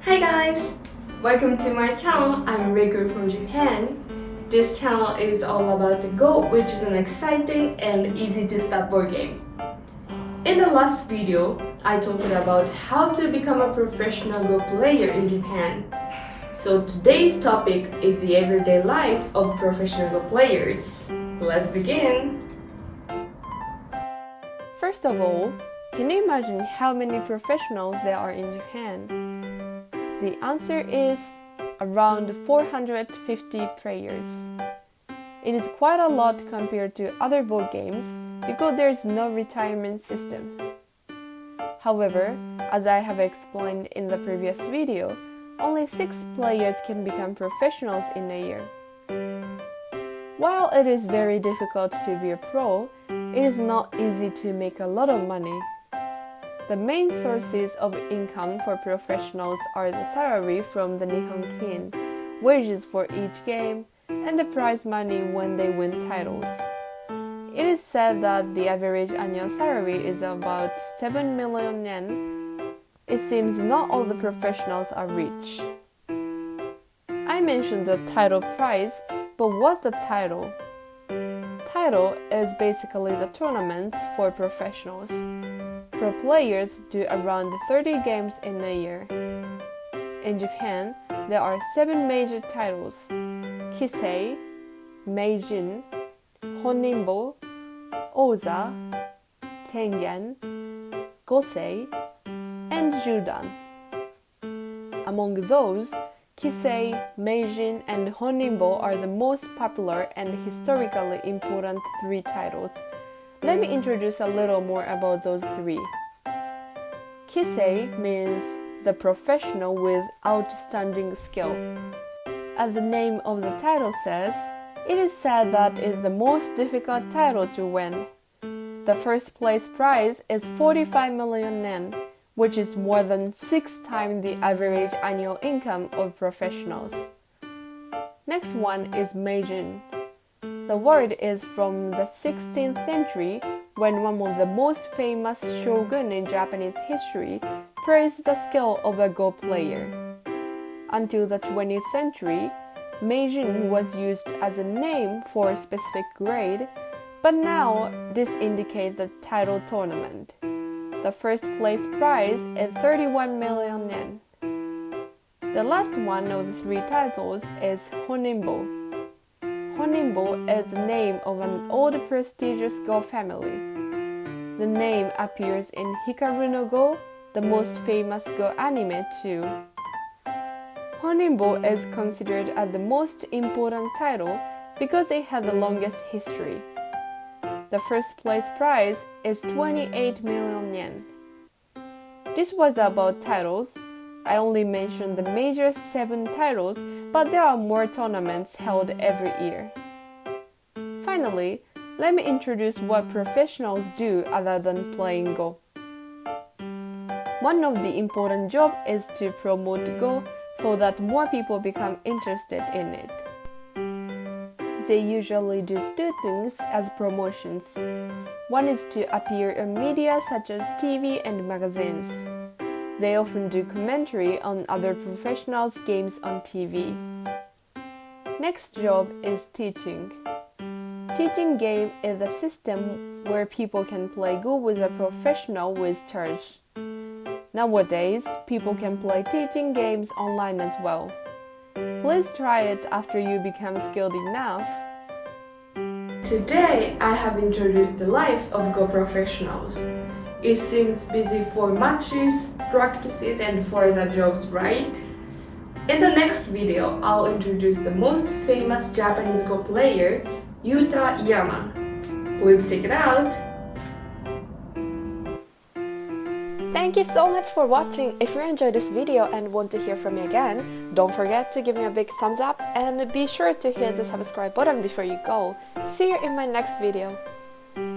Hi guys! Welcome to my channel. I'm Reiko from Japan. This channel is all about the Go, which is an exciting and easy to start board game. In the last video, I talked about how to become a professional Go player in Japan. So today's topic is the everyday life of professional Go players. Let's begin! First of all, can you imagine how many professionals there are in Japan? The answer is around 450 players. It is quite a lot compared to other board games because there is no retirement system. However, as I have explained in the previous video, only 6 players can become professionals in a year. While it is very difficult to be a pro, it is not easy to make a lot of money. The main sources of income for professionals are the salary from the Nihon Kin, wages for each game, and the prize money when they win titles. It is said that the average annual salary is about 7 million yen. It seems not all the professionals are rich. I mentioned the title prize, but what's the title? Title is basically the tournaments for professionals. Pro players do around 30 games in a year. In Japan, there are 7 major titles: Kisei, Meijin, Honinbo, Oza, Tengen, Gosei, and Judan. Among those, Kisei, Meijin, and Honinbo are the most popular and historically important 3 titles. Let me introduce a little more about those 3. Kisei means the professional with outstanding skill. As the name of the title says, it is said that it is the most difficult title to win. The first place prize is 45 million yen, which is more than 6 times the average annual income of professionals. Next one is Meijin. The word is from the 16th century when one of the most famous shogun in Japanese history praised the skill of a Go player. Until the 20th century, Meijin was used as a name for a specific grade, but now this indicates the title tournament. The first place prize is 31 million yen. The last one of the 3 titles is Honinbo. Honinbo is the name of an old prestigious Go family. The name appears in Hikaru no Go, the most famous Go anime too. Honinbo is considered as the most important title because it has the longest history. The first place prize is 28 million yen. This was about titles. I only mentioned the major 7 titles, but there are more tournaments held every year. Finally, let me introduce what professionals do other than playing Go. One of the important jobs is to promote Go so that more people become interested in it. They usually do 2 things as promotions. One is to appear in media such as TV and magazines. They often do commentary on other professionals' games on TV. Next job is teaching. Teaching game is a system where people can play Go with a professional with charge. Nowadays, people can play teaching games online as well. Please try it after you become skilled enough. Today, I have introduced the life of Go professionals. It seems busy for matches, practices, and for the jobs, right? In the next video, I'll introduce the most famous Japanese Go player, Yuta Yama. Please check it out! Thank you so much for watching. If you enjoyed this video and want to hear from me again, don't forget to give me a big thumbs up and be sure to hit the subscribe button before you go. See you in my next video.